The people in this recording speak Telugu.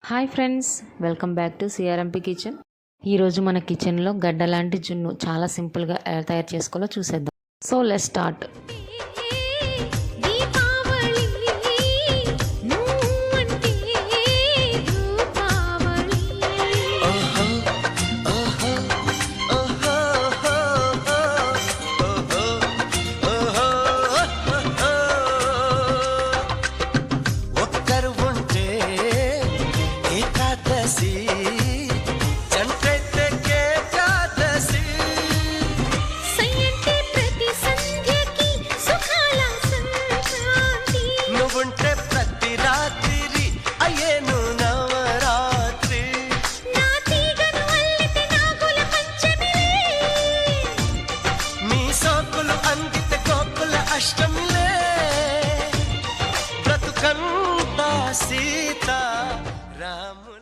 Hi friends, welcome back to CRMP kitchen. ఈరోజు మన కిచెన్లో గడ్డ లాంటి జున్ను చాలా సింపుల్గా ఎలా తయారు చేసుకోవాలో చూసేద్దాం. So let's start. అష్టమిలే బ్రతుకంతా సీత రాముని